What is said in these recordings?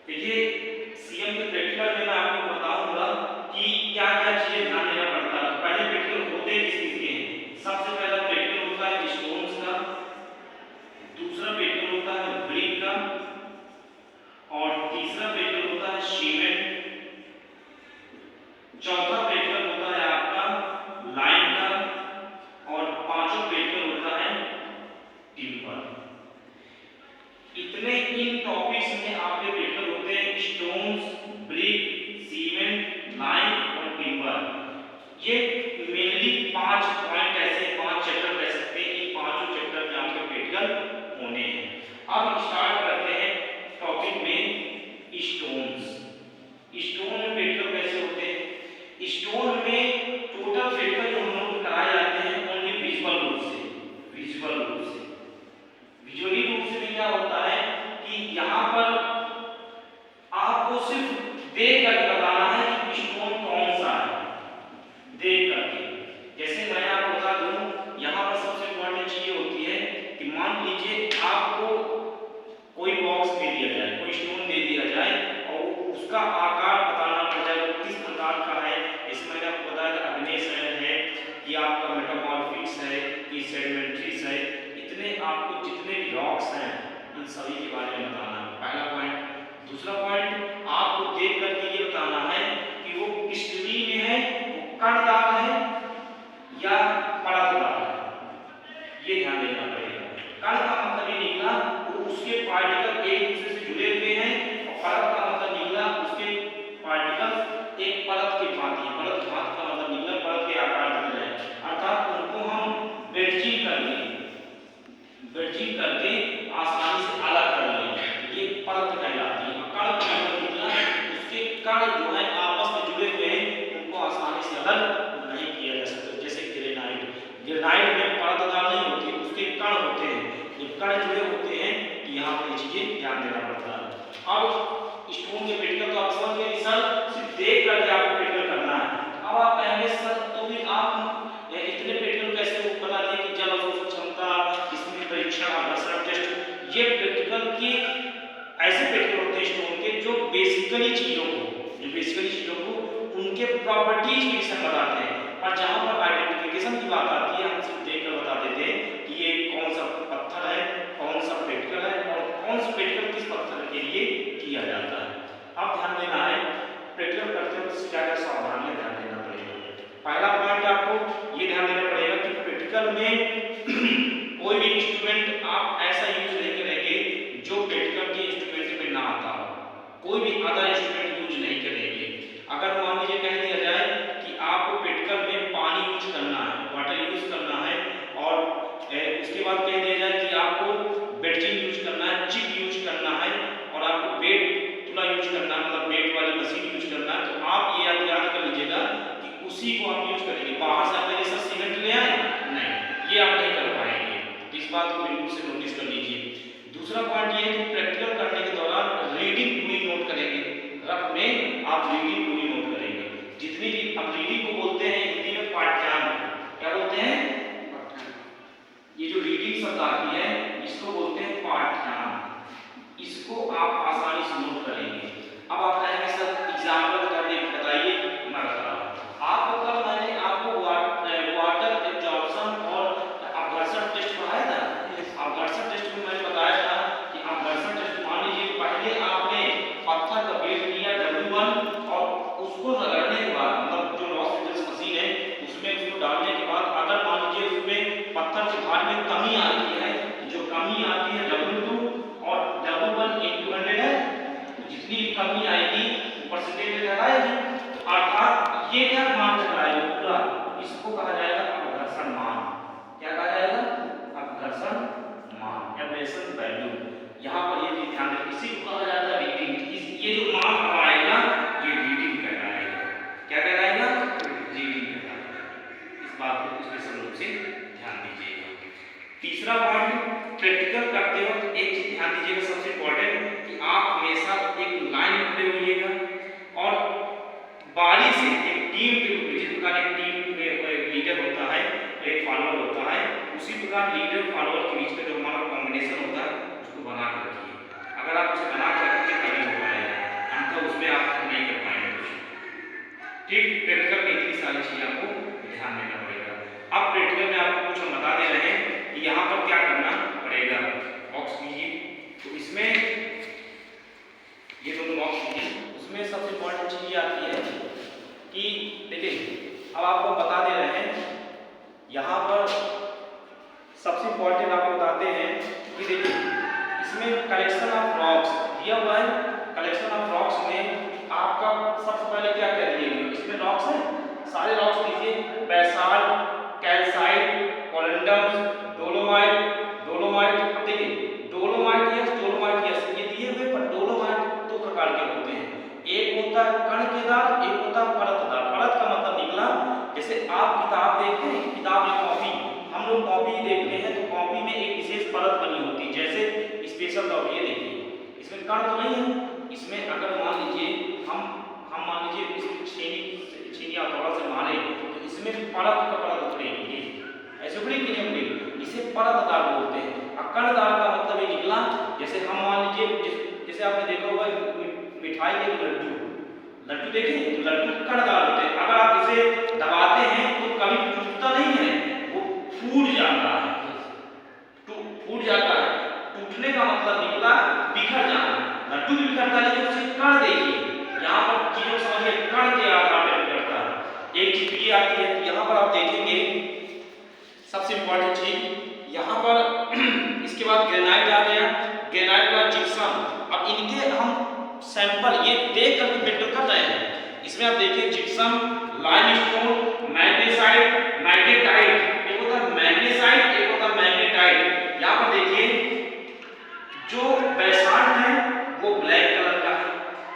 देखिए सीएम के प्रैक्टिकल में मैं आपको बताऊंगा कि क्या क्या चीजें ध्यान देना पड़ता है। पहले प्रैक्टिकल होते किस चीज के हैं? सबसे पहला प्रैक्टिकल होता है स्टोन्स का, दूसरा प्रैक्टिकल होता है ब्रिक का, और तीसरा प्रैक्टिकल होता है सीमेंट, चौथा प्रैक्टिकल होता है आपका लाइन का, और पांचवा प्रैक्टिकल होता है टिम्बर। इतने इन टॉपिक्स में आपके प्रैक्टिकल होते हैं स्टोन्स, ब्रिक, सीमेंट, लाइन और टिम्बर। ये मेनली 5 पॉइंट ऐसे 5 चैप्टर कह सकते हैं, इन पांचों चैप्टर में आपके प्रैक्टिकल होने हैं। अब स्टार्ट करते हैं टॉपिक में स्टोन्स। स्टोन में प्रैक्टिकल कैसे होते हैं? स्टोन में टोटल प्रैक्टिकल जो हम लोग कराए जाते हैं ओनली विजुअल रूप से, विजुअल रूप से। विजुअली रूप से क्या होता है कि यहाँ पर आपको सिर्फ देख कर बताना है कि स्टोन कौन सा है, देख करके। जैसे मैं आपको बता दूं, यहाँ पर सबसे इम्पोर्टेंट चीज होती है कि मान लीजिए आपको कोई बॉक्स दे दिया जाए, कोई स्टोन दे दिया जाए और उसका आकार बताना पड़ जाए वो किस प्रकार का है। इसमें मैंने आपको बताया था अग्नेय है कि आपका मेटामॉर्फिक्स है कि सेडिमेंट्रीज है। इतने आपको जितने भी रॉक्स हैं इन सभी के बारे में बताना है, पहला पॉइंट। दूसरा पॉइंट आपको देख करके ये बताना है कि वो क्रिस्टलीन में है, वो कणदार है या परतदार है, ये ध्यान देना पड़ेगा। कण का मतलब ये निकला वो उसके पार्टिकल एक दूसरे से जुड़े हुए हैं, और परत का मतलब निकला उसके पार्टिकल एक परत के भांति है। परत भांति का मतलब निकला परत के आकार में है, अर्थात उनको हम बेडचिंग कर लें, बेडचिंग करके आसानी से अलग कर लें, ये परत कहलाती है। कण का मतलब निकला उसके कण जो है आपस में जुड़े हुए हैं, उनको आसानी से अलग नहीं किया जा सकता। जैसे ग्रेनाइट, ग्रेनाइट में परतदार नहीं होती, उसके कण होते हैं, जब कण जुड़े होते हैं तो यहाँ पर ये चीजें ध्यान देना पड़ता है। अब स्टोन के प्रैक्टिकल तो आप समझ गए सर, सिर्फ देख करके आपको प्रैक्टिकल करना है। अब आप कहेंगे सर तो भी आप इतने प्रैक्टिकल कैसे बता दिए कि जल अवशोषण क्षमता, इसमें परीक्षण, आघर्षण टेस्ट, ये प्रैक्टिकल की ऐसे प्रैक्टिकल होते हैं स्टोन के जो बेसिकली चीजों को उनके प्रॉपर्टीज के विषय में बताते हैं। और जहां पर आइडेंटिफिकेशन की बात आती है हम सिर्फ देखकर बता देते हैं कि ये कौन सा पत्थर है, कौन सा प्रैक्टिकल है और कौन सा प्रैक्टिकल किस पत्थर के लिए किया जाता है। अब ध्यान देना है प्रैक्टिकल करते वक्त क्या क्या सावधानियां ध्यान देना पड़ेगा। पहला पॉइंट आपको ये ध्यान देना पड़ेगा कि प्रैक्टिकल में कोई भी इंस्ट्रूमेंट आप ऐसा यूज नहीं करेंगे जो प्रैक्टिकल के इंस्ट्रूमेंट में ना आता हो, कोई भी अदर इंस्ट्रूमेंट यूज नहीं करेंगे। अगर मान लीजिए कह दिया जाए कि आपको प्रैक्टिकल में पानी यूज करना है, वाटर यूज करना है, और उसके बाद कह दिया जाए कि आपको बेडचिंग यूज करना है, चिप यूज करना है, और आपको बेड तुला यूज करना है, मतलब बेड वाली मशीन यूज करना है, तो आप ये याद कर लीजिएगा कि उसी को आप यूज करेंगे। बाहर से अपने जैसा सीमेंट ले आए नहीं, ये आप नहीं कर पाएंगे, तो इस बात को बिल्कुल से नोटिस कर लीजिए। दूसरा पॉइंट ये है कि प्रैक्टिकल करने के दौरान रीडिंग पूरी नोट करेंगे, रफ में आप रीडिंग पूरी नोट करेंगे। जितनी भी अब रीडिंग को बोलते हैं हिंदी में पाठ्यांक, क्या बोलते हैं? ये जो रीडिंग शब्द आती है इसको बोलते हैं पाठ्यांक, इसको आप आसानी से नोट करेंगे। अब आप कहेंगे सर एग्जाम्पल करके बताइए, मैं बता रहा हूं आपको। कल मैंने आपको वाटर एब्जॉर्प्शन और अपघर्षण टेस्ट पढ़ाया था। अपघर्षण टेस्ट में मैंने बताया था कि अपघर्षण टेस्ट मान लीजिए पहले आपने पत्थर का वेट लिया W1 और उसको रगड़ने के बाद, मतलब जो लॉस एंजल्स मशीन है उसमें उसको डालने के बाद अगर मान लीजिए उसमें पत्थर के भार में कमी आती है, जो कमी आती है W2 और W1 into 100 है, जितनी भी कमी आएगी वो परसेंटेज में लगाएगी, तो अर्थात ये क्या मान लगाएगा पूरा, इसको कहा जाएगा अपघर्षण मान। क्या कहा जाएगा? अपघर्षण मान, एब्रेशन वैल्यू। यहाँ पर ये भी ध्यान रखिए, इसी को कहा जाता है रीडिंग। ये जो मान आएगा ये रीडिंग कहलाएगा। क्या कहलाएगा? रीडिंग कहलाएगा। इस बात को स्पेशल रूप से ध्यान दीजिएगा। तीसरा पॉइंट, प्रैक्टिकल करते वक्त एक चीज ध्यान दीजिएगा सबसे इंपॉर्टेंट, कि आप हमेशा एक लाइन में खड़े होइएगा और बारी से एक टीम के रूप में, जिस प्रकार एक टीम में एक लीडर होता है, एक फॉलोअर होता है, उसी प्रकार लीडर फॉलोअर के बीच का जो हमारा कॉम्बिनेशन होता है उसको बना के रखिए। अगर आप उसे बना के रखेंगे तभी हो पाएगा। इसमें कलेक्शन ऑफ रॉक्स दिया हुआ है। कलेक्शन ऑफ रॉक्स में आपका सबसे पहले क्या क्या दिए गए, इसमें रॉक्स है, सारे रॉक्स दीजिए, basalt, calcite, corundum, dolomite, dolomite, देखिए डोलोमाइट यस ये दिए हुए, पर डोलोमाइट दो प्रकार के होते हैं, एक होता है कणकेदार, एक होता है परतदार। परत का मतलब निकला, जैसे आप किताब देखते हैं, किताब या कॉपी, हम लोग कॉपी देखते हैं तो कॉपी में एक विशेष परत बनी होती है, जैसे स्पेशल दौर, ये देखिए इसमें कण तो नहीं है, इसमें अगर मान लीजिए हम मान लीजिए इस छेनी हथौड़ा से मारे तो इसमें परत का परत उखड़ेगी, ऐसे उखड़ी कि नहीं उखड़ी, इसे परतदार बोलते हैं। और कणदार का मतलब ये निकला, जैसे हम मान लीजिए जैसे आपने देखा होगा मिठाई के लड्डू, लड्डू देखिए तो लड्डू कणदार होते हैं, अगर आप इसे दबाते हैं तो कभी टूटता नहीं है, वो फूट जाता है, फूट जाता है। टूटने का मतलब निकला बिखर जाना, लड्डू भी बिखरता है, लेकिन उसके कण देखिए, यहाँ पर चीजों समझिए कण के आधार पर बिखरता है। एक चीज ये आती है, यहाँ पर आप देखेंगे सबसे इंपॉर्टेंट चीज यहाँ पर इसके बाद ग्रेनाइट आ गया, ग्रेनाइट का जिप्सम। अब इनके हम सैंपल ये देख करके मेंटेन कर रहे हैं, इसमें आप देखिए जिप्सम, लाइमस्टोन, मैग्नेसाइट, मैग्नेटाइट, एक होता है मैग्नेसाइट, एक होता है मैग्नेटाइट। यहाँ पर देखिए जो बेसाल्ट है वो ब्लैक कलर का है,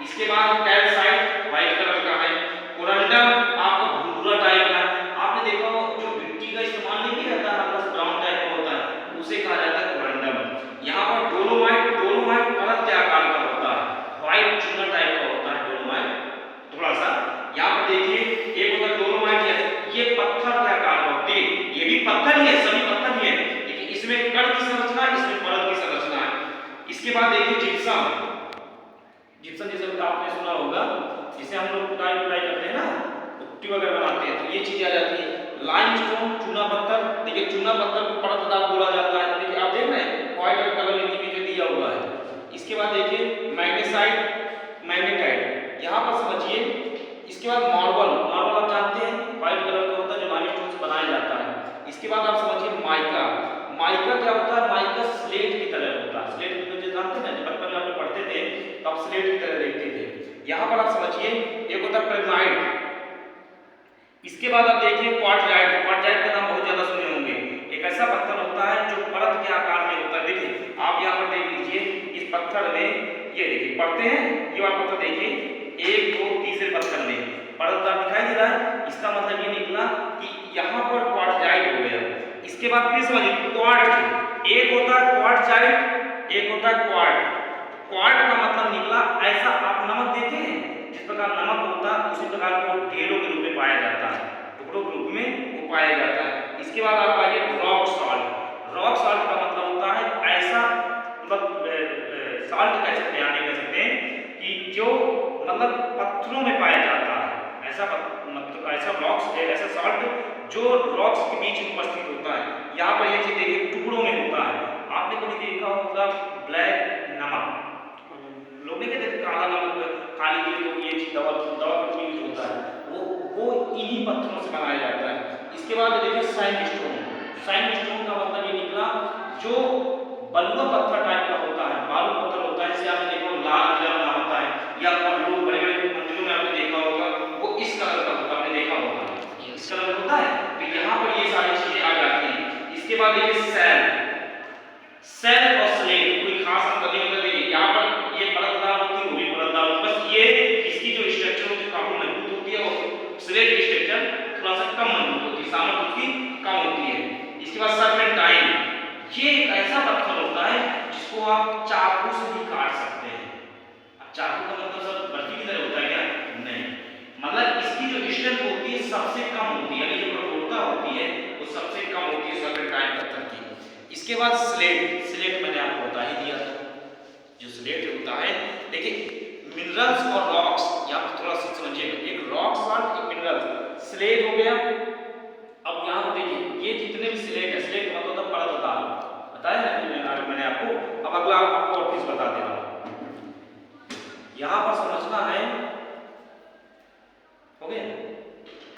इसके बाद कैल्साइट व्हाइट कलर का है, कोरंडम आपको भूरा टाइप का है। आपने देखा हो जो मिट्टी का इस्तेमाल नहीं किया जाता, हल्का ब्राउन टाइप का होता है, उसे कहा जाता है कोरंडम। यहाँ पर डोलोमाइट, डोलोमाइट परत के आकार का होता है, व्हाइट चूना टाइप का होता है डोलोमाइट थोड़ा सा। यहाँ पर देखिए एक होता है डोलोमाइट, ये पत्थर के आकार का होते हैं, ये भी पत्थर ही है, सभी पत्थर ही है, लेकिन इसमें कण की संरचना, इसमें परत की संरचना है। इसके बाद देखिए जिप्सम, जिप्सम जैसे आपने सुना होगा, जिसे हम लोग पुताई करते हैं ना, पुट्टी वगैरह बनाते हैं, तो ये चीजें आ जाती है। लाइमस्टोन चूना पत्थर, देखिए चूना पत्थर को परतदार बोला जाता है, देखिए आप देख रहे हैं व्हाइट कलर में दिया हुआ है। इसके बाद देखिए मैग्नेसाइट, मैग्नेटाइट, यहाँ पर समझिए। इसके बाद मार्बल, मार्बल आप जानते हैं व्हाइट कलर का होता है, जो लाइमस्टोन से बनाया जाता है। इसके बाद आप समझिए माइका, माइका क्या होता है, माइका स्लेट की तरह होता है, स्लेट को जानते हैं ना, बचपन में आप पढ़ते थे तो आप स्लेट की तरह देखते थे। यहाँ पर आप समझिए एक होता है पेग्माइट। इसके बाद आप देखिए क्वार्टजाइट, क्वार्टजाइट का नाम बहुत ज्यादा सुने होंगे, एक ऐसा पत्थर होता है जो परत के आकार में होता है। देखिए आप यहाँ पर देख लीजिए, इस पत्थर में ये देखिए पढ़ते हैं, ये वाला पत्थर देखिए, एक दो तीसरे पत्थर में परतदार दिखाई दे रहा है, इसका मतलब ये निकला कि यहाँ पर क्वार्टजाइट हो गया। इसके बाद फिर समझिए क्वार्ट्ज, एक होता है क्वार्टजाइट, एक होता है क्वार्ट। क्वार्ट का मतलब निकला ऐसा, आप नमक देते हैं, जिस प्रकार नमक होता है उसी प्रकार वो ढेरों के रूप में पाया जाता है, टुकड़ों के रूप में वो पाया जाता है। इसके बाद आप आइए रॉक सॉल्ट। रॉक सॉल्ट का मतलब होता है ऐसा, मतलब सॉल्ट कह सकते हैं, आप कह सकते हैं कि जो मतलब पत्थरों में पाया जाता है, ऐसा मतलब ऐसा रॉक्स, ऐसा सॉल्ट जो रॉक्स के बीच में उपस्थित होता है। यहाँ पर ये चीज देखिए टुकड़ों में होता है। आपने कभी देखा होगा ब्लैक नमक, लोग नहीं कहते काला नमक खा लीजिए तो ये चीज दवा के यूज होता है, वो इन्हीं पत्थरों से बनाया जाता है। इसके बाद देखिए सैंडस्टोन, सैंडस्टोन का मतलब ये निकला जो बलुआ पत्थर टाइप का होता है, बालू पत्थर होता है, जिसे आपने देखा लाल पीला बना होता है, या लोग बड़े बड़े मंदिरों में आपने देखा होगा वो इस कलर का होता है, आपने देखा होगा इस कलर होता है। तो यहाँ पर ये सारी चीजें आ जाती हैं। इसके बाद देखिए सेल, सेल और स्लेट कोई खास अंतर नहीं होता। देखिए यहाँ पर ये परतदार होती है, वो भी परतदार होती है, बस ये इसकी जो स्ट्रक्चर होती है काफी मजबूत होती है, और स्लेट की स्ट्रक्चर थोड़ा सा कम मजबूत होती है, सामर्थ्य उसकी कम होती है। इसके बाद सर्पेंटाइन, ये एक ऐसा पत्थर होता है जिसको आप चाकू से भी काट सकते हैं। अब चाकू का मतलब सर बर्फी की तरह होता है क्या? नहीं, मतलब इसकी जो स्ट्रेंथ होती है सबसे कम होती है, यानी जो कठोरता होती है वो सबसे कम होती है सर्पेंटाइन पत्थर की। इसके बाद स्लेट, स्लेट मैंने आपको बता ही दिया था, जो स्लेट होता है। देखिए मिनरल्स और रॉक्स, यहाँ पर थोड़ा सा समझिएगा, एक रॉक सॉल्ट, एक मिनरल। स्लेट हो गया। अब यहाँ पर देखिए ये जितने भी स्लेट है, स्लेट मतलब होता है परतदार, बताया ना मैंने आपको। अब अगला आपको और चीज बता दे रहा हूँ, यहाँ पर